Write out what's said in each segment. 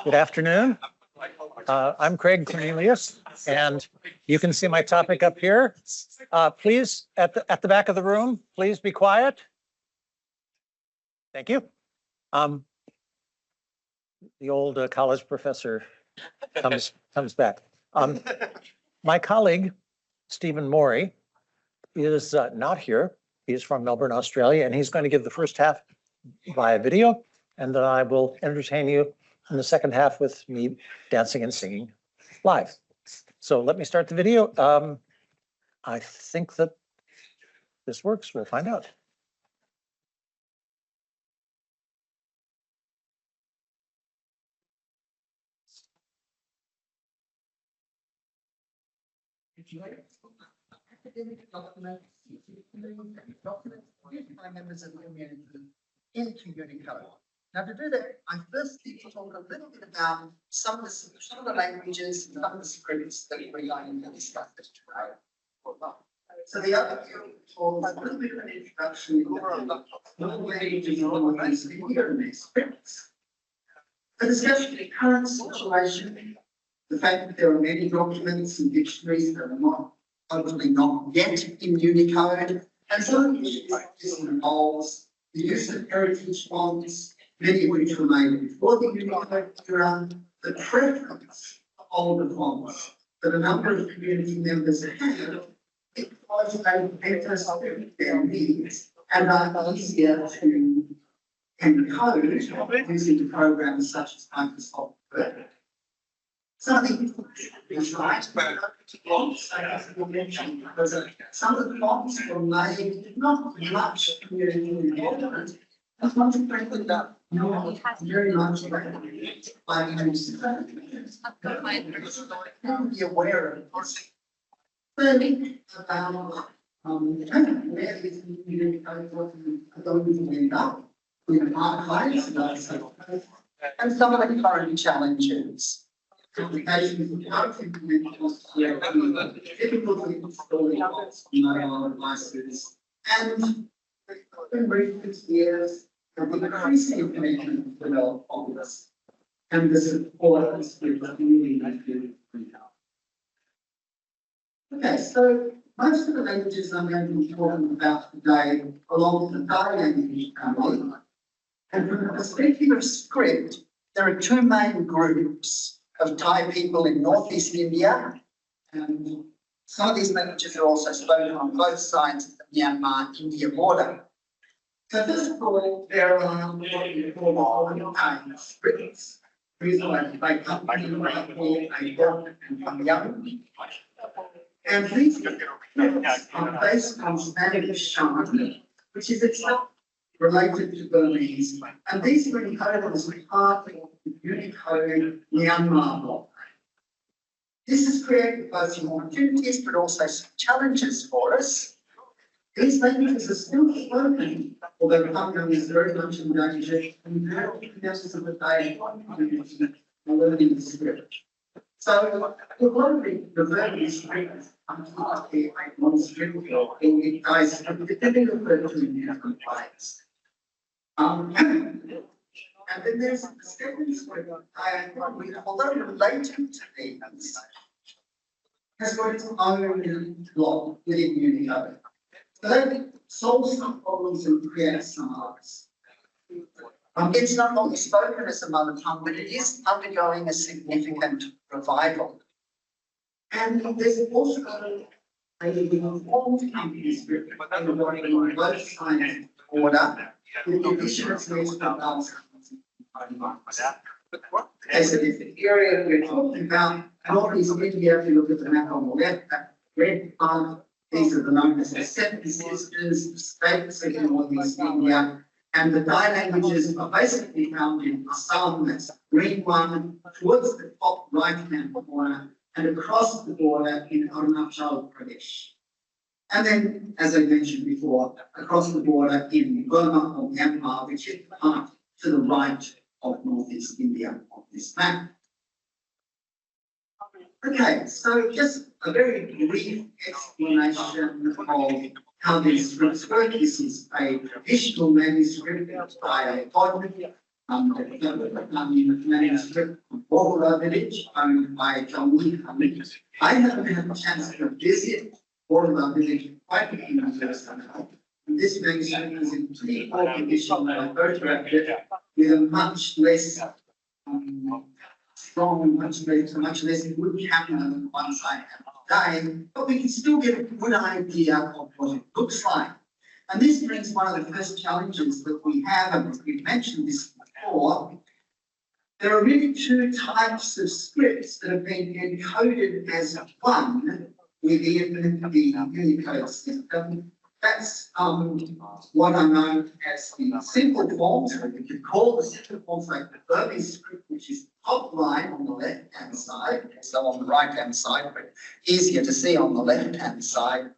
Good afternoon. I'm Craig Cornelius, and you can see my topic up here. Please, at the back of the room, please be quiet. Thank you. The old college professor comes back. My colleague, Stephen Morey, is not here. He's from Melbourne, Australia, and he's going to give the first half via video, and then I will entertain you in the second half with me dancing and singing live. So let me start the video. I think that this works. We'll find out. Academic documents used by members of the community in Unicode. Now, to do that, I first need to talk a little bit about some of the languages, some of the scripts that we're going to discuss today. So the overview talks a little bit of an introduction to the languages on the here and their scripts. The discussion of the current situation, the fact that there are many documents and dictionaries that are hopefully not yet in Unicode, and some of the issues this involves the use of heritage fonts, many of which were made before the Unicode era, the preference for older fonts that a number of community members have because they better suit their needs and are easier to encode using programs such as Microsoft Word. Some of the fonts were made not much community involvement, and consequently not very much by users. Be aware of this. Thirdly, about where is the Unicode going to end up with archives and some of the current challenges. Applications of difficulty installing mobile devices, and in recent years, the increasing information developed on this, and the support is really needed. Okay, so most of the languages I'm going to be talking about today belong to the Thai language family, and from the perspective of script, there are two main groups of Thai people in northeast India, and some of these languages are also spoken on both sides of the Myanmar-India border. So first of all, there are what we call scripts, used by companies like a and young. And these scripts are based on Spanish Shan, which is itself related to Burmese, and these were encoded as part of the Unicode Myanmar block. This has created both some opportunities but also some challenges for us. These languages are still spoken, although Hungary is very much in danger, and the members of the Thai community are learning the script. So we're wondering the various scripts until one script or in Thai script, depending on the different ways. And then there's the second script, although related to these, has got its own block within Unicode. So that solves some problems and creates some others. It's not only spoken as a mother tongue, but it is undergoing a significant revival. And there's also a informed company script on both sides of the border, with the addition of these products. As a different area we're talking about, northeast India, if you look at the map on the left, that red part, these are the known as the Seven Sisters, the states in northeast India, and the Thai languages are basically found in Assam, that's the green one, towards the top right-hand corner, and across the border in Arunachal Pradesh. And then, as I mentioned before, across the border in Burma or Myanmar, which is the part to the right of northeast India on this map. Okay, so just a very brief explanation of how these scripts work. This is a traditional manuscript by a pod, manuscript of Borla village owned by John Lee. I haven't had a chance to visit Borla village quite a few years ago. This manuscript is in pretty poor condition, and I photographed it with a much less strong, much less wood cabinet than the ones I have today, but we can still get a good idea of what it looks like. And this brings one of the first challenges that we have, and we've mentioned this before. There are really two types of scripts that have been encoded as one within the Unicode system. That's what are known as the simple forms, or we could call the simple forms like the Burmese script, which is top line on the left-hand side, so on the right-hand side, but easier to see on the left-hand side.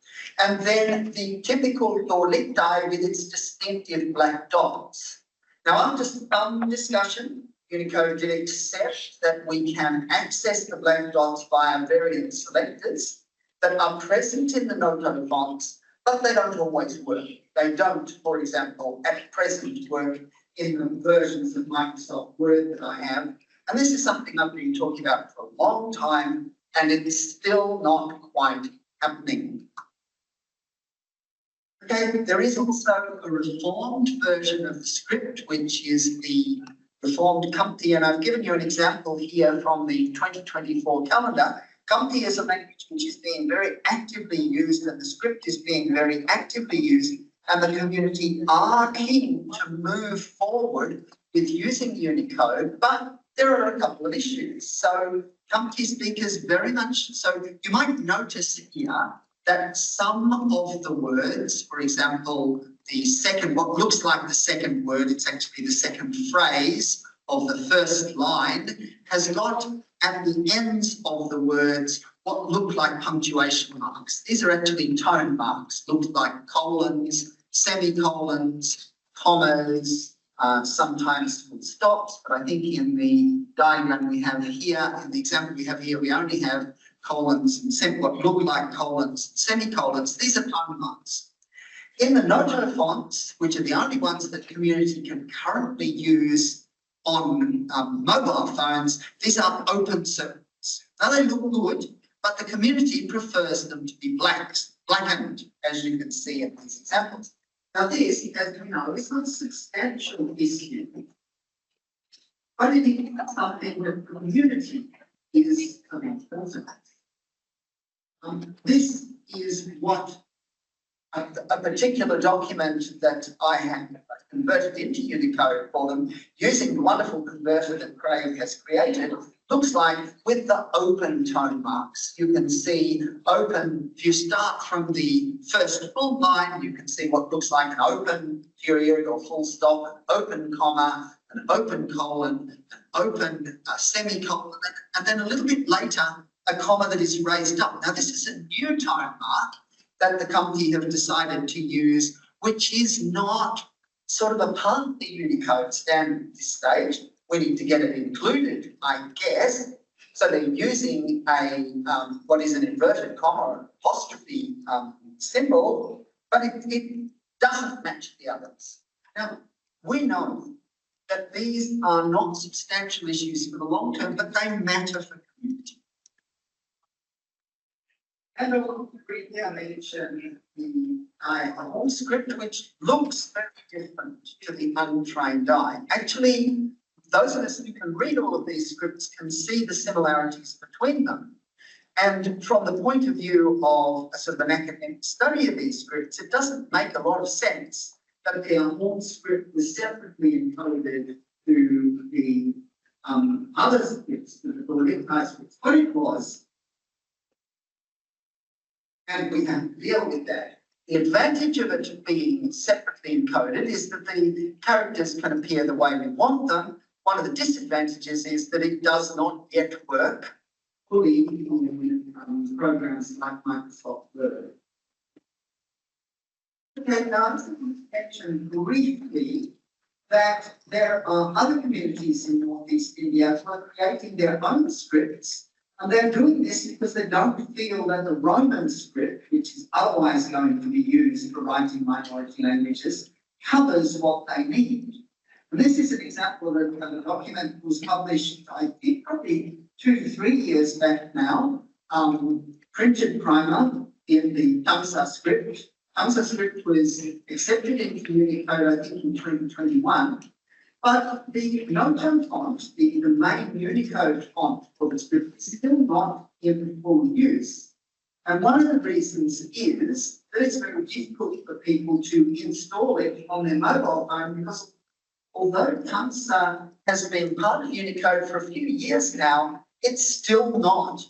And then the typical Dorlicti with its distinctive black dots. Now, after some discussion, Unicode did accept that we can access the black dots via variant selectors that are present in the Noto fonts, but they don't always work. They don't, for example, at present work in the versions of Microsoft Word that I have. And this is something I've been talking about for a long time, and it's still not quite happening. Okay, there is also a reformed version of the script, which is the reformed Compty, and I've given you an example here from the 2024 calendar. Compty is a language which is being very actively used, and the script is being very actively used, and the community are keen to move forward with using Unicode, but there are a couple of issues. So Compty speakers very much, so you might notice here that some of the words, for example, the second, what looks like the second word, it's actually the second phrase of the first line, has got at the ends of the words what look like punctuation marks. These are actually tone marks, look like colons, semicolons, commas, sometimes full stops, but I think in the diagram we have here, in the example we have here, we only have colons and what look like colons, semicolons. These are tone marks. In the Noto fonts, which are the only ones that community can currently use on mobile phones, these are open circles. Now they look good, but the community prefers them to be blackened, as you can see in these examples. Now this, as we know, is not a substantial issue, but it is something that the community is important. This is what a particular document that I have converted into Unicode for them, using the wonderful converter that Craig has created, looks like with the open tone marks. You can see open, if you start from the first full line, you can see what looks like an open period or full stop, open comma, an open colon, an open semicolon, and then a little bit later, a comma that is raised up. Now, this is a new tone mark that the company have decided to use, which is not sort of a part of the Unicode standard at this stage. We need to get it included, I guess. So they're using a what is an inverted comma or apostrophe symbol, but it doesn't match the others. Now, we know that these are not substantial issues for the long term, but they matter for community. And I want to read the mention the whole script, which looks very different to the untrained eye. Actually, those of us who can read all of these scripts can see the similarities between them. And from the point of view of a sort of an academic study of these scripts, it doesn't make a lot of sense that the whole script was separately encoded to the other scripts, the Cornelius scripts. What it was, and we have to deal with that. The advantage of it being separately encoded is that the characters can appear the way we want them. One of the disadvantages is that it does not yet work fully in programs like Microsoft Word. Okay, now I'm going to mention briefly that there are other communities in Northeast India who are creating their own scripts. And they're doing this because they don't feel that the Roman script, which is otherwise going to be used for writing minority languages, covers what they need. And this is an example of a document that was published, I think, probably 2 to 3 years back now, printed primer in the Tumsa script. Tumsa script was accepted into Unicode, I think, in 2021. But the Noto font, the main Unicode font for the script, is still not in full use. And one of the reasons is that it's very difficult for people to install it on their mobile phone because although Tumsa has been part of Unicode for a few years now, it's still not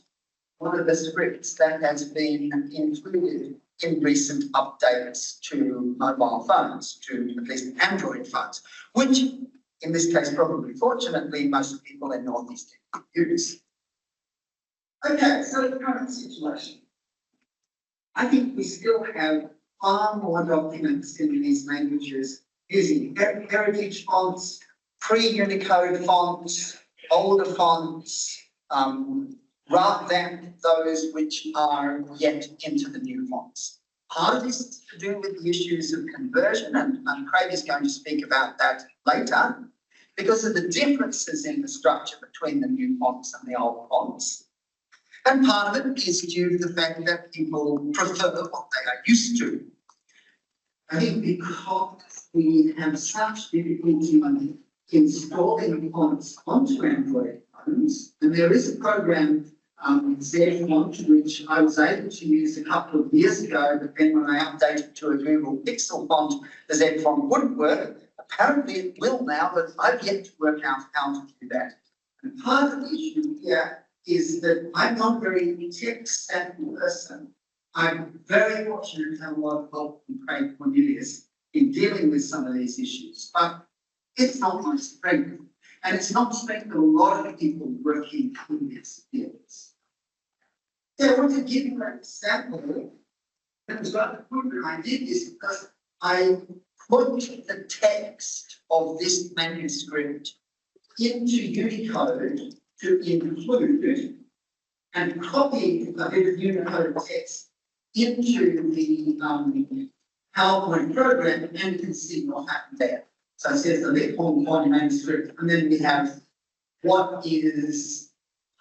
one of the scripts that has been included in recent updates to mobile phones, to at least Android phones, which in this case, probably fortunately, most people in Northeast use. Okay, so the current situation. I think we still have far more documents in these languages using heritage fonts, pre-Unicode fonts, older fonts, rather than those which are yet into the new fonts. Part of this is to do with the issues of conversion, and Craig is going to speak about that later, because of the differences in the structure between the new fonts and the old fonts. And part of it is due to the fact that people prefer what they are used to. I think because we have such difficulty in installing fonts onto Android phones, and there is a program, Z-Font, which I was able to use a couple of years ago, but then when I updated to a Google Pixel font, the Z-Font wouldn't work. Apparently it will now, but I've yet to work out how to do that. And part of the issue here is that I'm not a very tech-savvy person. I'm very fortunate to have a lot of help from Craig Cornelius in dealing with some of these issues, but it's not my strength. And it's not the strength of a lot of people working in this fields. Yeah, I want to give you an example. It was rather good when I did this because I put the text of this manuscript into Unicode to include and copy a bit of Unicode text into the PowerPoint program, and you can see what happened there. So it says the Lip-Horn manuscript, and then we have what is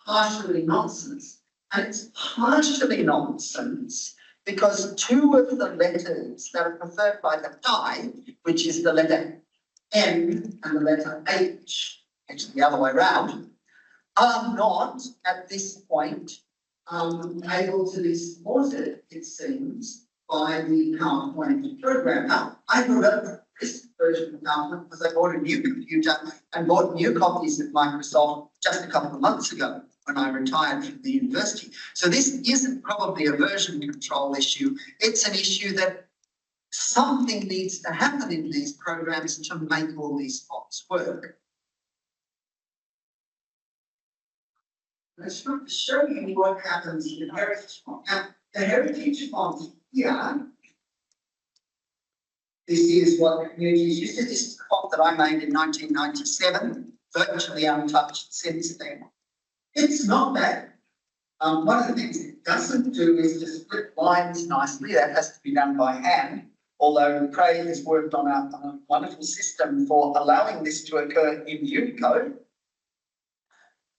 partially nonsense. And it's partially nonsense because 2 of the letters that are preferred by the Thai, which is the letter M and the letter H, actually the other way around, are not at this point able to be supported, it seems, by the PowerPoint program. Now, I developed this version of PowerPoint because I bought a new computer and bought new copies of Microsoft just a couple of months ago when I retired from the university. So this isn't probably a version control issue. It's an issue that something needs to happen in these programs to make all these fonts work. I just want to show you what happens in the heritage font. Now, the heritage font here, this is what communities used to. This is the font that I made in 1997, virtually untouched since then. It's not bad. One of the things it doesn't do is to split lines nicely. That has to be done by hand, although Craig has worked on a wonderful system for allowing this to occur in Unicode.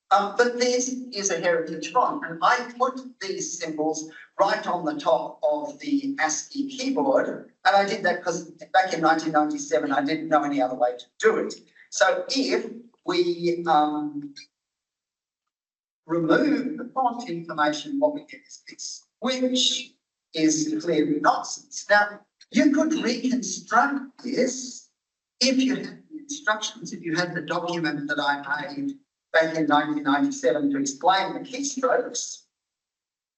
But this is a heritage font, and I put these symbols right on the top of the ASCII keyboard, and I did that because back in 1997 I didn't know any other way to do it. So if we remove the font information, what we get is this, which is clearly nonsense. Now, you could reconstruct this if you had the instructions, if you had the document that I made back in 1997 to explain the keystrokes,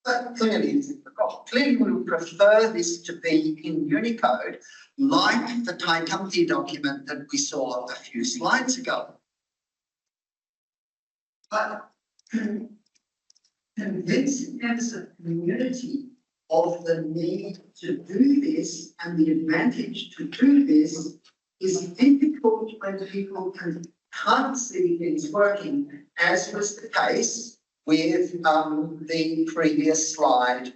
but clearly it's forgotten. Clearly we would prefer this to be in Unicode, like the Thai company document that we saw a few slides ago. But convincing as a community of the need to do this and the advantage to do this is difficult when people can't see things working, as was the case with the previous slide.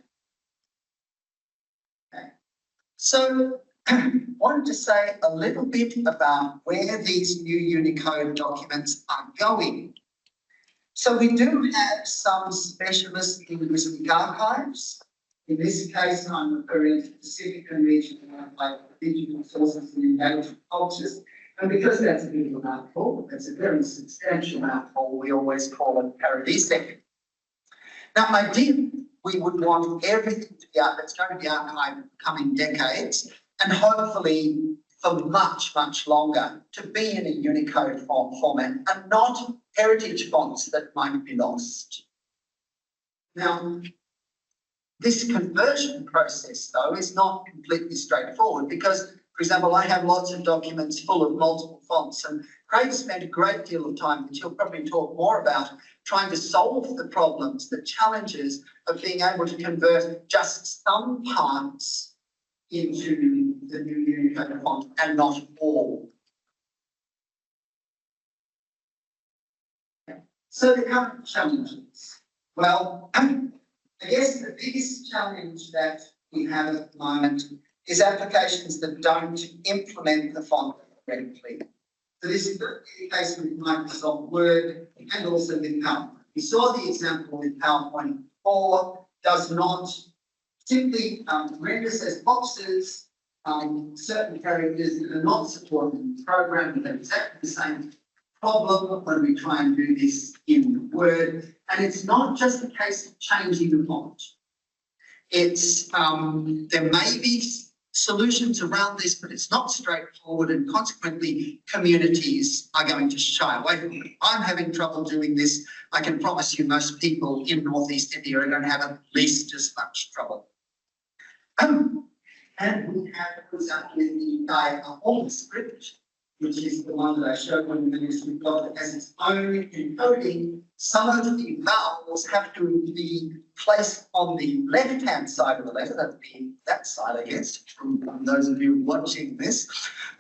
Okay. So wanted to say a little bit about where these new Unicode documents are going. So we do have some specialist linguistic archives. In this case, I'm referring to Pacific and regional like digital sources and engaged cultures. And because that's a bit of a mouthful, that's a very substantial mouthful, we always call it paradisic. Now, ideally, we would want everything to be out that's going to be archived in the coming decades, and hopefully for much, much longer, to be in a Unicode format and not heritage fonts that might be lost. Now, this conversion process, though, is not completely straightforward because, for example, I have lots of documents full of multiple fonts, and Craig spent a great deal of time, which he'll probably talk more about, trying to solve the problems, the challenges of being able to convert just some parts into the new Unicode font and not all. So the current challenges. Well, I guess the biggest challenge that we have at the moment is applications that don't implement the font correctly. So this is the case with Microsoft Word and also with PowerPoint. We saw the example with PowerPoint 4 does not simply renders as boxes certain characters that are not supported in the program, but they're exactly the same problem when we try and do this in Word. And it's not just a case of changing the font. It's there may be solutions around this, but it's not straightforward, and consequently communities are going to shy away from it. I'm having trouble doing this. I can promise you most people in Northeast India are going to have at least as much trouble. And we have, for example, in the old script, which is the one that I showed when the manuscript document has its own encoding. Some of the vowels have to be placed on the left-hand side of the letter, that would be that side, I guess, from those of you watching this,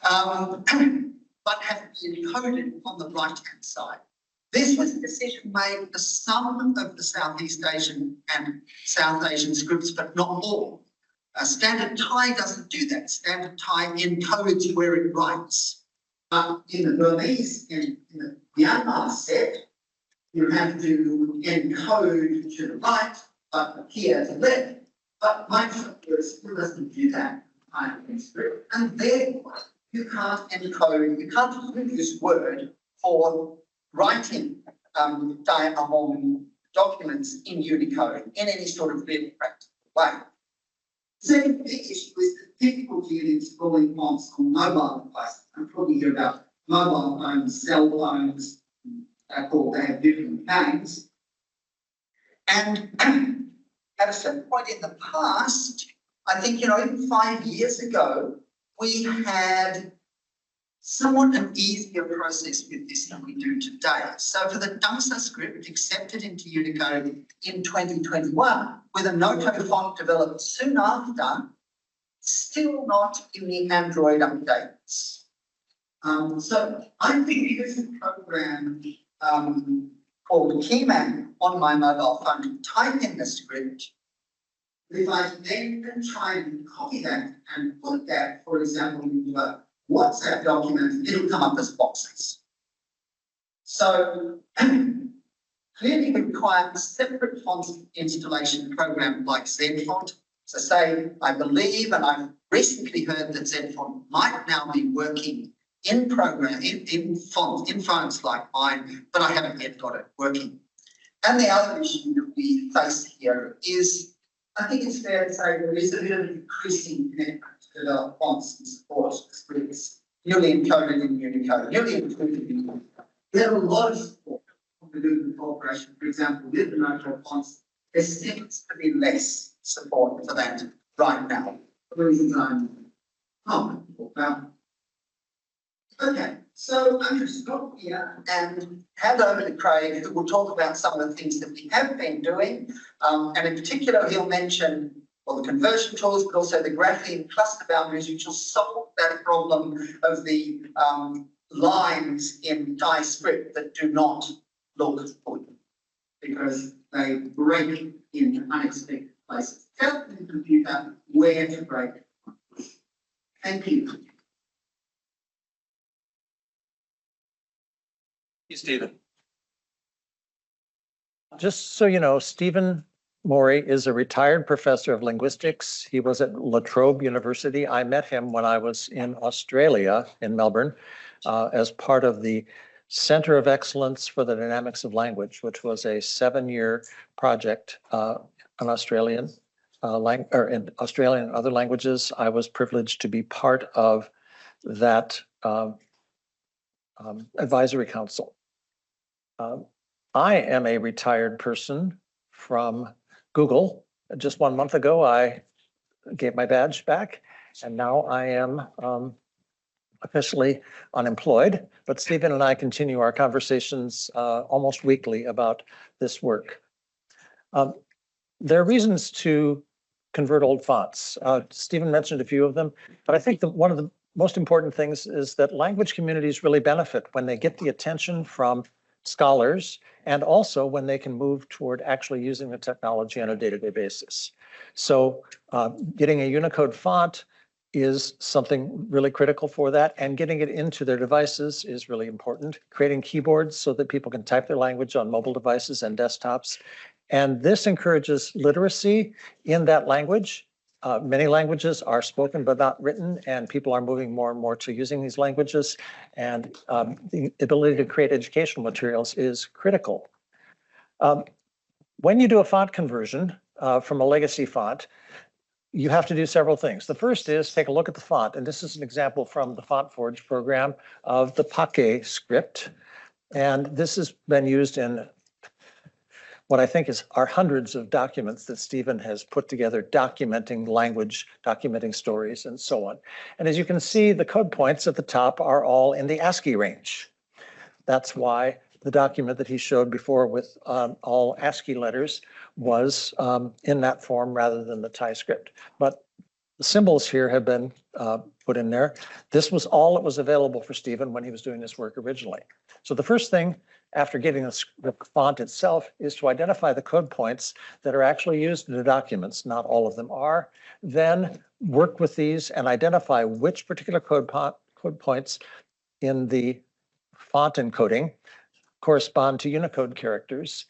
but have to be encoded on the right-hand side. This was a decision made for some of the Southeast Asian and South Asian scripts, but not all. Standard Thai doesn't do that. Standard Thai encodes where it writes. But in the Burmese, in the Myanmar set, you have to encode to the right, but here to the left. But Microsoft Word still doesn't do that in script. And therefore, you can't encode, you can't use Word for writing diamond documents in Unicode in any sort of clear practical way. The second big issue is the difficulty in installing fonts on mobile devices. I'm talking here about mobile phones, cell phones, they have different names. And at a certain point in the past, I think, even 5 years ago, we had somewhat an easier process with this than we do today. So for the Dangsa script accepted into Unicode in 2021, with a Noto font developed soon after, still not in the Android updates. So I think there's a program called Keyman on my mobile phone to type in the script. If I then try and copy that and put that, for example, into a WhatsApp document, it'll come up as boxes. So clearly we require a separate font installation program like ZFont. So say, I believe, and I've recently heard that ZFont might now be working in phones like mine, but I haven't yet got it working. And the other issue that we face here is, I think it's fair to say there is a bit of an increasing commitment to develop fonts and support scripts newly encoded in Unicode, newly included in Unicode. We have a lot of support from the Google Corporation, for example, with the Noto fonts. There seems to be less support for that right now, for reasons I'm not about. Okay, so I'm going to stop here and hand over to Craig, who will talk about some of the things that we have been doing. And in particular, he'll mention the conversion tools, but also the grapheme cluster boundaries, which will solve that problem of the lines in Thai script that do not look good because they break in unexpected places. Tell the computer where to break. Thank you. Stephen. Just so you know, Stephen Morey is a retired professor of linguistics. He was at La Trobe University. I met him when I was in Australia, in Melbourne, as part of the Center of Excellence for the Dynamics of Language, which was a 7-year project in Australian in Australian and other languages. I was privileged to be part of that advisory council. I am a retired person from Google. Just 1 month ago, I gave my badge back, and now I am officially unemployed. But Stephen and I continue our conversations almost weekly about this work. There are reasons to convert old fonts. Stephen mentioned a few of them, but I think that one of the most important things is that language communities really benefit when they get the attention from scholars, and also when they can move toward actually using the technology on a day-to-day basis. So getting a Unicode font is something really critical for that, and getting it into their devices is really important. Creating keyboards so that people can type their language on mobile devices and desktops. And this encourages literacy in that language. Many languages are spoken but not written, and people are moving more and more to using these languages. And the ability to create educational materials is critical. When you do a font conversion from a legacy font, you have to do several things. The first is take a look at the font. And this is an example from the FontForge program of the Pake script. And this has been used in what I think are hundreds of documents that Stephen has put together, documenting language, documenting stories, and so on. And as you can see, the code points at the top are all in the ASCII range. That's why the document that he showed before with all ASCII letters was in that form rather than the Thai script. But the symbols here have been put in there. This was all that was available for Stephen when he was doing this work originally. So the first thing after getting the font itself is to identify the code points that are actually used in the documents. Not all of them are. Then work with these and identify which particular code points in the font encoding correspond to Unicode characters.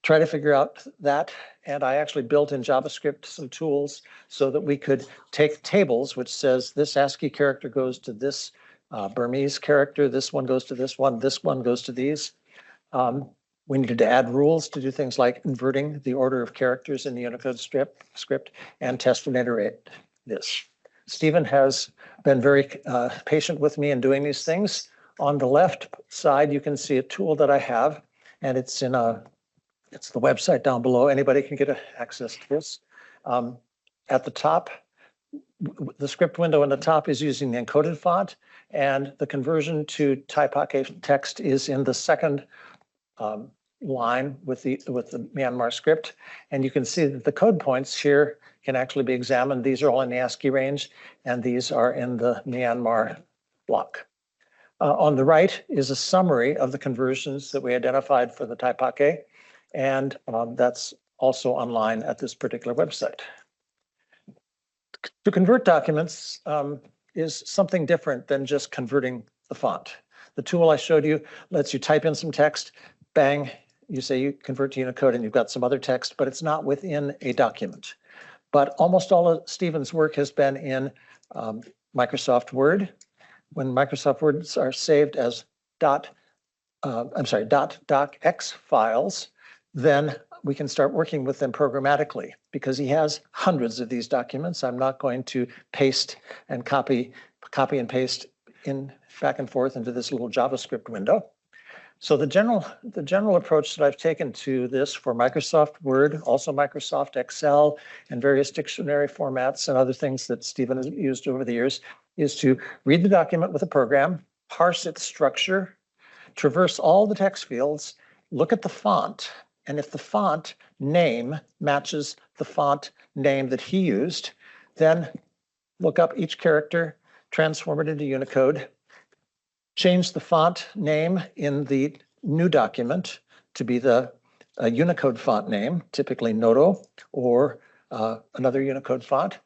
Try to figure out that. And I actually built in JavaScript some tools so that we could take tables, which says this ASCII character goes to this Burmese character, this one goes to this one goes to these. We needed to add rules to do things like inverting the order of characters in the Unicode script and test and iterate this. Stephen has been very patient with me in doing these things. On the left side, you can see a tool that I have, and it's the website down below. Anybody can get access to this. At the top, the script window in the top is using the encoded font, and the conversion to Thai Pake text is in the second line with the Myanmar script. And you can see that the code points here can actually be examined. These are all in the ASCII range, and these are in the Myanmar block. On the right is a summary of the conversions that we identified for the Thai Pake, and that's also online at this particular website. To convert documents is something different than just converting the font. The tool I showed you lets you type in some text, bang, you say you convert to Unicode and you've got some other text, but it's not within a document. But almost all of Stephen's work has been in Microsoft Word. When Microsoft Words are saved as .docx files, then we can start working with them programmatically because he has hundreds of these documents. I'm not going to paste and copy and paste in back and forth into this little JavaScript window. So the general approach that I've taken to this for Microsoft Word, also Microsoft Excel, and various dictionary formats and other things that Stephen has used over the years is to read the document with a program, parse its structure, traverse all the text fields, look at the font, and if the font name matches the font name that he used, then look up each character, transform it into Unicode, change the font name in the new document to be the Unicode font name, typically Noto or another Unicode font.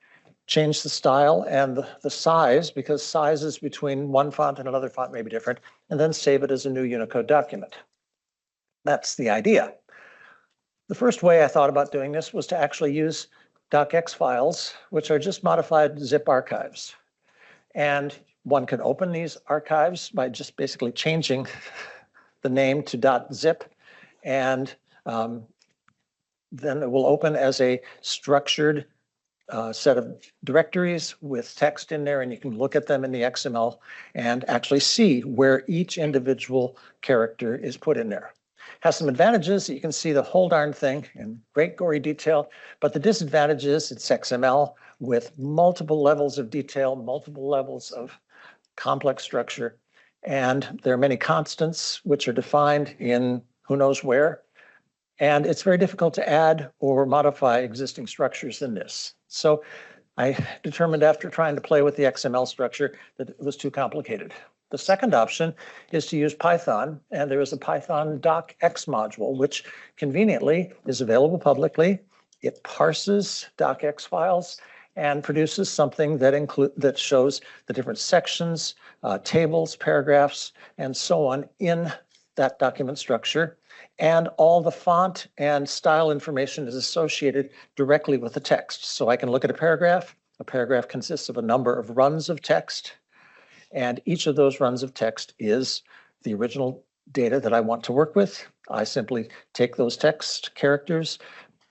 change the style and the size, because sizes between one font and another font may be different, and then save it as a new Unicode document. That's the idea. The first way I thought about doing this was to actually use docx files, which are just modified zip archives. And one can open these archives by just basically changing the name to .zip, and then it will open as a structured set of directories with text in there, and you can look at them in the XML and actually see where each individual character is put in there. Has some advantages. You can see the whole darn thing in great gory detail, but the disadvantage is it's XML with multiple levels of detail, multiple levels of complex structure, and there are many constants which are defined in who knows where, and it's very difficult to add or modify existing structures in this. So I determined after trying to play with the XML structure that it was too complicated. The second option is to use Python, and there is a Python docx module, which conveniently is available publicly. It parses docx files and produces something that shows the different sections, tables, paragraphs, and so on in that document structure. And all the font and style information is associated directly with the text. So I can look at a paragraph. A paragraph consists of a number of runs of text, and each of those runs of text is the original data that I want to work with. I simply take those text characters,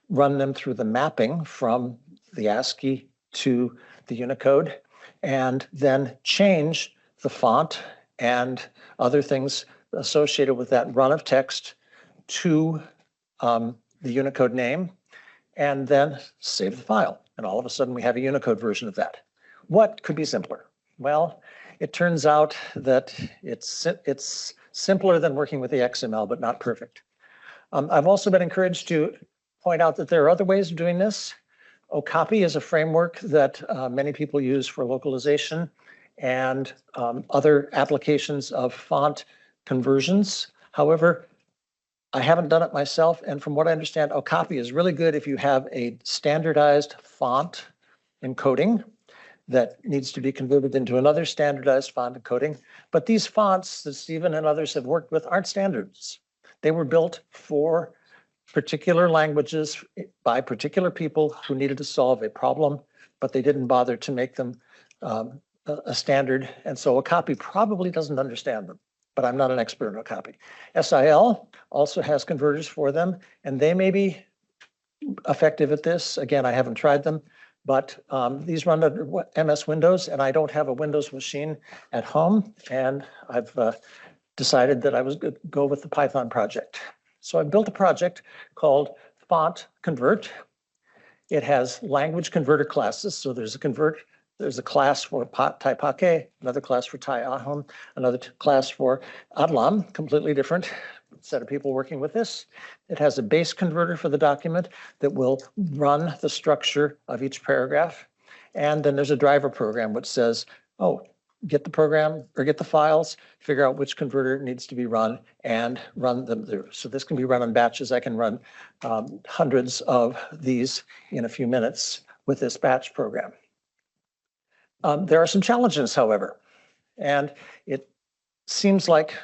run them through the mapping from the ASCII to the Unicode, and then change the font and other things associated with that run of text to the Unicode name, and then save the file. And all of a sudden we have a Unicode version of that. What could be simpler? Well, it turns out that it's simpler than working with the XML, but not perfect. I've also been encouraged to point out that there are other ways of doing this. Okapi is a framework that many people use for localization and other applications of font conversions. However, I haven't done it myself, and from what I understand, Okapi is really good if you have a standardized font encoding that needs to be converted into another standardized font encoding. But these fonts that Stephen and others have worked with aren't standards. They were built for particular languages by particular people who needed to solve a problem, but they didn't bother to make them a standard. And so Okapi probably doesn't understand them, but I'm not an expert in Okapi. SIL also has converters for them, and they may be effective at this. Again, I haven't tried them, but these run under MS Windows, and I don't have a Windows machine at home, and I've decided that I was going to go with the Python project. So I built a project called Font Convert. It has language converter classes. So there's a class for Tai Pake, another class for Tai Ahom, another class for Adlam, completely different set of people working with this. It has a base converter for the document that will run the structure of each paragraph. And then there's a driver program which says, oh, get the program or get the files, figure out which converter needs to be run, and run them through. So this can be run in batches. I can run hundreds of these in a few minutes with this batch program. There are some challenges, however, and it seems like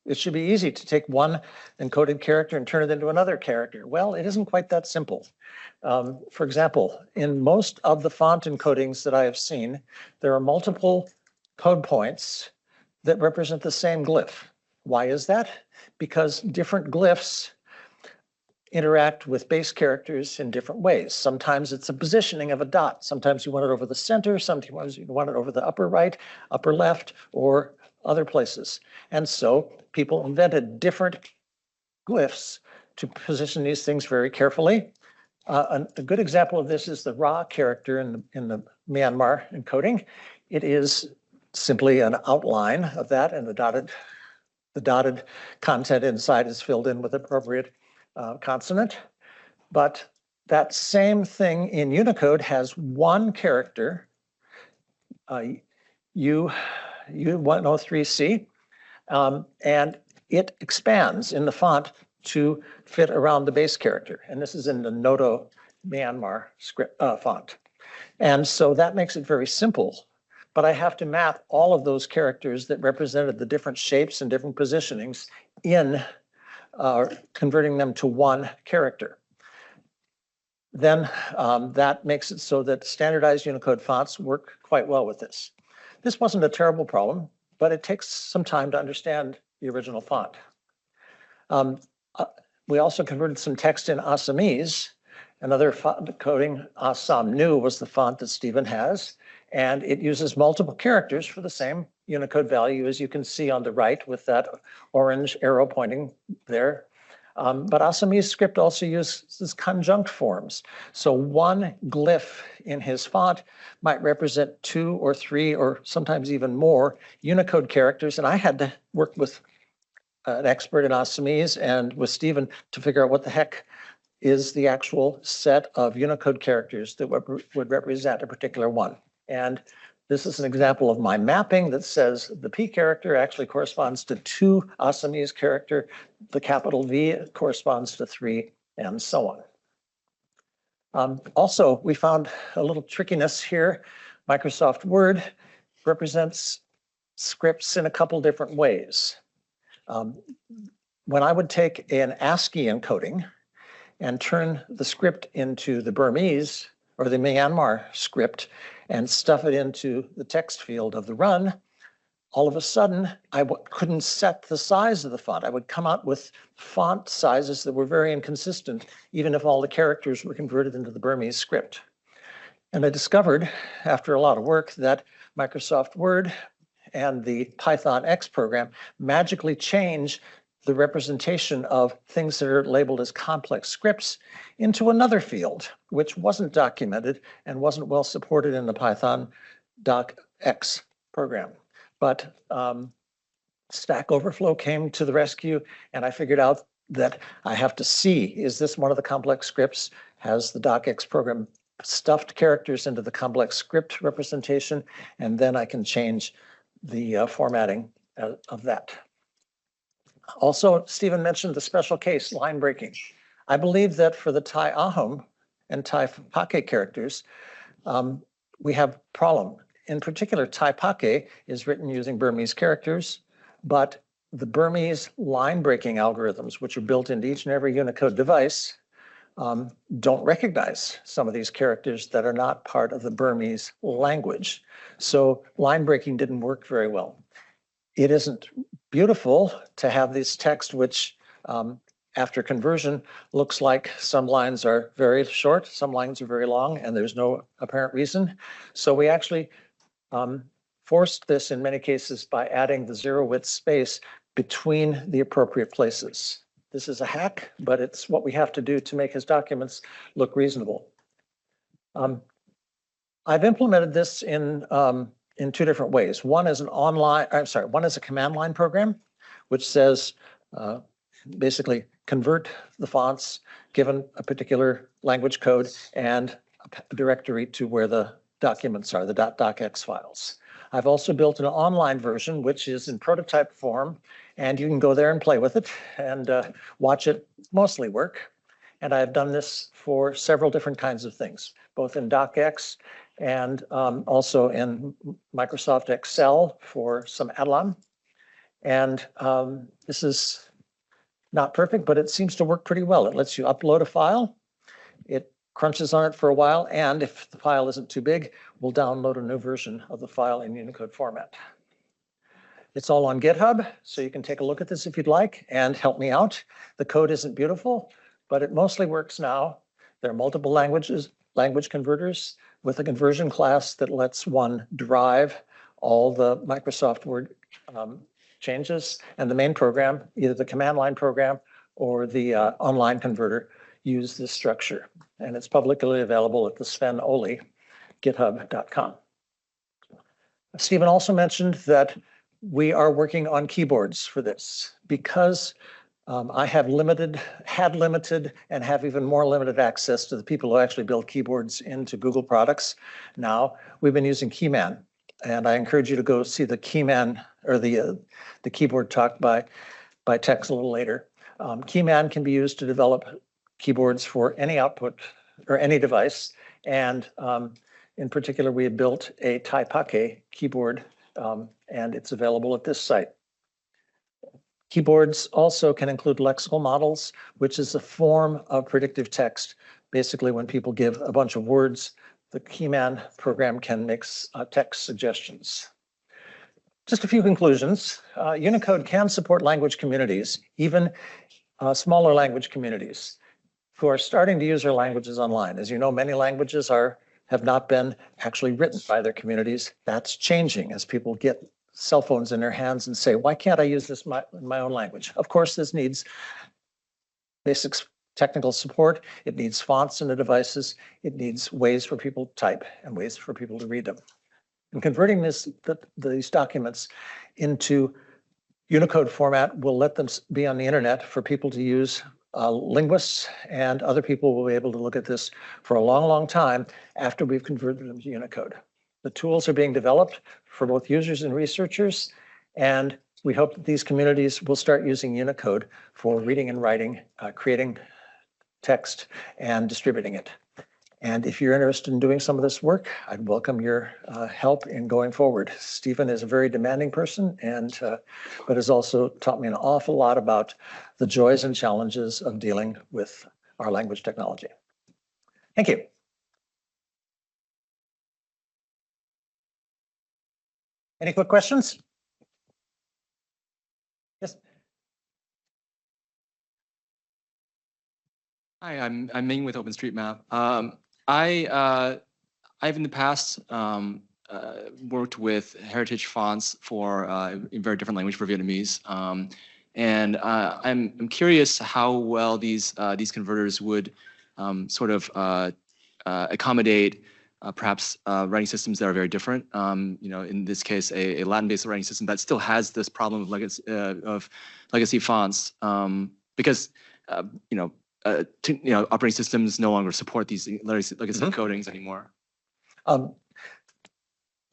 it should be easy to take one encoded character and turn it into another character. Well, it isn't quite that simple. For example, in most of the font encodings that I have seen, there are multiple code points that represent the same glyph. Why is that? Because different glyphs interact with base characters in different ways. Sometimes it's a positioning of a dot. Sometimes you want it over the center. Sometimes you want it over the upper right, upper left, or other places. And so people invented different glyphs to position these things very carefully. A good example of this is the Ra character in the Myanmar encoding. It is simply an outline of that, and the dotted content inside is filled in with appropriate consonant. But that same thing in Unicode has one character, U103C, and it expands in the font to fit around the base character. And this is in the Noto Myanmar script font. And so that makes it very simple. But I have to map all of those characters that represented the different shapes and different positionings in converting them to one character. Then that makes it so that standardized Unicode fonts work quite well with this. This wasn't a terrible problem, but it takes some time to understand the original font. We also converted some text in Assamese. Another font coding, Assam New, was the font that Stephen has, and it uses multiple characters for the same Unicode value, as you can see on the right with that orange arrow pointing there. But Assamese script also uses conjunct forms. So one glyph in his font might represent 2 or 3 or sometimes even more Unicode characters. And I had to work with an expert in Assamese and with Stephen to figure out what the heck is the actual set of Unicode characters that would represent a particular one. And this is an example of my mapping that says the P character actually corresponds to 2 Assamese character, the capital V corresponds to 3, and so on. Also, we found a little trickiness here. Microsoft Word represents scripts in a couple different ways. When I would take an ASCII encoding and turn the script into the Burmese or the Myanmar script and stuff it into the text field of the run, all of a sudden, I couldn't set the size of the font. I would come out with font sizes that were very inconsistent, even if all the characters were converted into the Burmese script. And I discovered, after a lot of work, that Microsoft Word and the Python X program magically change the representation of things that are labeled as complex scripts into another field, which wasn't documented and wasn't well supported in the Python docx program. But Stack Overflow came to the rescue, and I figured out that I have to see, is this one of the complex scripts? Has the docx program stuffed characters into the complex script representation? And then I can change the formatting of that. Also, Stephen mentioned the special case, line breaking. I believe that for the Thai Ahom and Thai Pake characters, we have problem. In particular, Thai Pake is written using Burmese characters, but the Burmese line breaking algorithms, which are built into each and every Unicode device, don't recognize some of these characters that are not part of the Burmese language. So line breaking didn't work very well. It isn't beautiful to have this text, which after conversion looks like some lines are very short, some lines are very long, and there's no apparent reason. So we actually forced this in many cases by adding the 0 width space between the appropriate places. This is a hack, but it's what we have to do to make his documents look reasonable. I've implemented this in 2 different ways. One is one is a command line program, which says basically convert the fonts given a particular language code and a directory to where the documents are, the .docx files. I've also built an online version, which is in prototype form, and you can go there and play with it and watch it mostly work. And I've done this for several different kinds of things, both in docx and also in Microsoft Excel for some Atlan. And this is not perfect, but it seems to work pretty well. It lets you upload a file. It crunches on it for a while, and if the file isn't too big, we'll download a new version of the file in Unicode format. It's all on GitHub, so you can take a look at this if you'd like and help me out. The code isn't beautiful, but it mostly works now. There are multiple language converters with a conversion class that lets one drive all the Microsoft Word changes, and the main program, either the command line program or the online converter, use this structure. And it's publicly available at the Sven Oli, github.com. Stephen also mentioned that we are working on keyboards for this because I had limited and have even more limited access to the people who actually build keyboards into Google products. Now we've been using Keyman, and I encourage you to go see the Keyman or the keyboard talk by Tex a little later. Keyman can be used to develop keyboards for any output or any device, and In particular, we have built a Taipake keyboard, and it's available at this site. Keyboards also can include lexical models, which is a form of predictive text. Basically, when people give a bunch of words, the Keyman program can make text suggestions. Just a few conclusions. Unicode can support language communities, even smaller language communities who are starting to use their languages online. As you know, many languages have not been actually written by their communities. That's changing as people get cell phones in their hands and say, why can't I use this in my own language? Of course, this needs basic technical support. It needs fonts in the devices. It needs ways for people to type and ways for people to read them. And converting these documents into Unicode format will let them be on the internet for people to use. Linguists and other people will be able to look at this for a long, long time after we've converted them to Unicode. The tools are being developed for both users and researchers, and we hope that these communities will start using Unicode for reading and writing, creating text, and distributing it. And if you're interested in doing some of this work, I'd welcome your help in going forward. Stephen is a very demanding person, but has also taught me an awful lot about the joys and challenges of dealing with our language technology. Thank you. Any quick questions? Yes. Hi, I'm Ming with OpenStreetMap. I've in the past worked with heritage fonts for in very different language for Vietnamese, and I'm curious how well these converters would sort of accommodate perhaps writing systems that are very different. In this case, a Latin-based writing system that still has this problem of legacy fonts, because operating systems no longer support these legacy encodings anymore.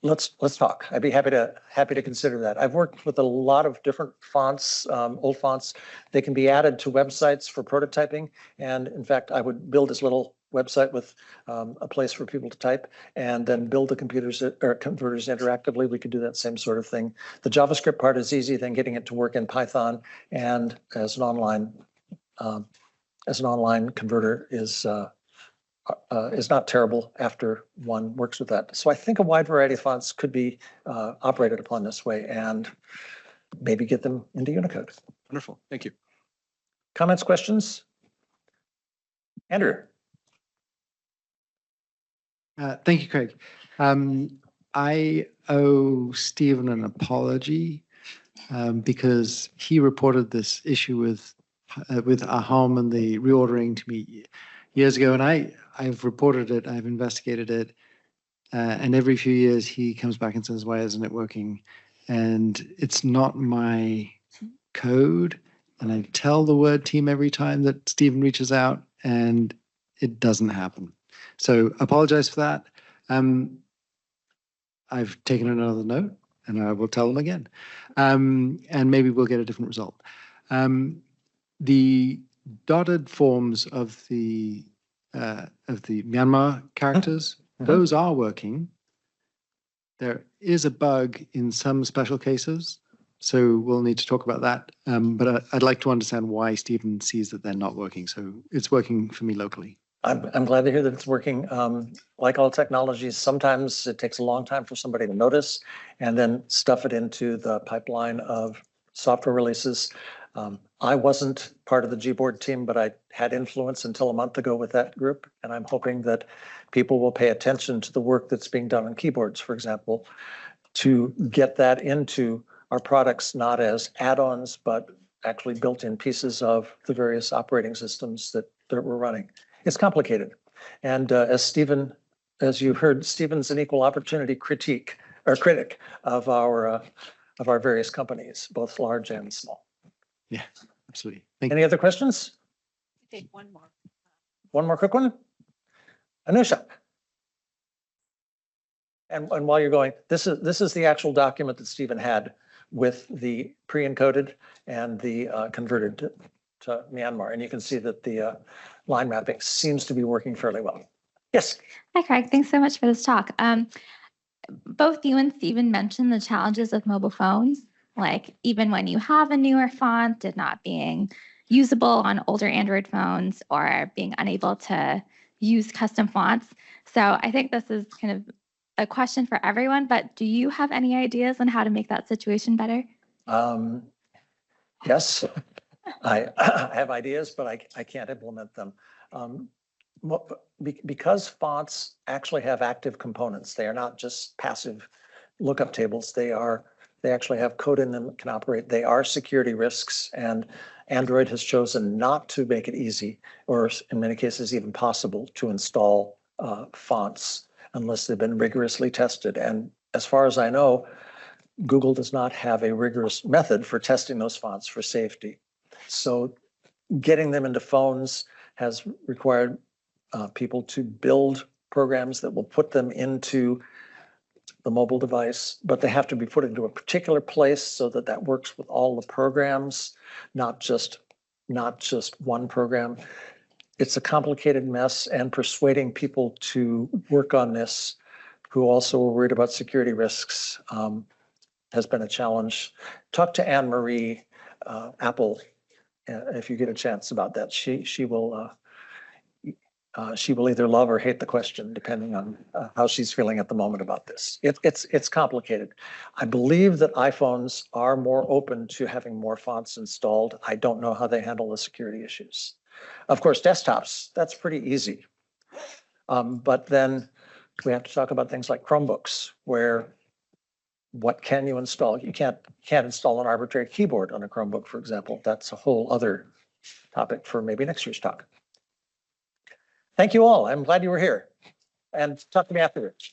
Let's talk. I'd be happy to consider that. I've worked with a lot of different fonts, old fonts. They can be added to websites for prototyping, and in fact, I would build this little website with a place for people to type, and then build the converters interactively. We could do that same sort of thing. The JavaScript part is easy, then getting it to work in Python and as an online converter is not terrible after one works with that. So I think a wide variety of fonts could be operated upon this way, and maybe get them into Unicode. Wonderful, thank you. Comments, questions? Andrew. Thank you, Craig. I owe Stephen an apology because he reported this issue with AHOM and the reordering to me years ago, and I've reported it, I've investigated it, and every few years he comes back and says, why isn't it working? And it's not my code, and I tell the Word team every time that Stephen reaches out, and it doesn't happen. So apologize for that. I've taken another note, and I will tell them again, and maybe we'll get a different result. The dotted forms of the Myanmar characters, those are working. There is a bug in some special cases, so we'll need to talk about that. But I'd like to understand why Stephen sees that they're not working. So it's working for me locally. I'm glad to hear that it's working. Like all technologies, sometimes it takes a long time for somebody to notice and then stuff it into the pipeline of software releases. I wasn't part of the Gboard team, but I had influence until a month ago with that group, and I'm hoping that people will pay attention to the work that's being done on keyboards, for example, to get that into our products, not as add-ons, but actually built-in pieces of the various operating systems that we're running. It's complicated. And as you heard, Stephen's an equal opportunity critic of our various companies, both large and small. Yeah, absolutely. Thank Any other questions? Take one more. One more quick one. Anusha. And while you're going, this is the actual document that Stephen had with the pre-encoded and the converted to Myanmar. And you can see that the line mapping seems to be working fairly well. Yes. Hi, Craig. Thanks so much for this talk. Both you and Stephen mentioned the challenges of mobile phones, like even when you have a newer font, it not being usable on older Android phones or being unable to use custom fonts. So I think this is kind of a question for everyone, but do you have any ideas on how to make that situation better? Yes, I have ideas, but I can't implement them. Because fonts actually have active components, they are not just passive lookup tables. They actually have code in them, can operate. They are security risks, and Android has chosen not to make it easy, or in many cases even possible, to install fonts unless they've been rigorously tested. And as far as I know, Google does not have a rigorous method for testing those fonts for safety. So getting them into phones has required people to build programs that will put them into the mobile device, but they have to be put into a particular place so that that works with all the programs, not just one program. It's a complicated mess, and persuading people to work on this who also are worried about security risks has been a challenge. Talk to Anne Marie Apple if you get a chance about that. She will either love or hate the question, depending on how she's feeling at the moment about this. It's complicated. I believe that iPhones are more open to having more fonts installed. I don't know how they handle the security issues. Of course, desktops, that's pretty easy. But then we have to talk about things like Chromebooks, where what can you install? You can't install an arbitrary keyboard on a Chromebook, for example. That's a whole other topic for maybe next year's talk. Thank you all. I'm glad you were here. And talk to me afterwards.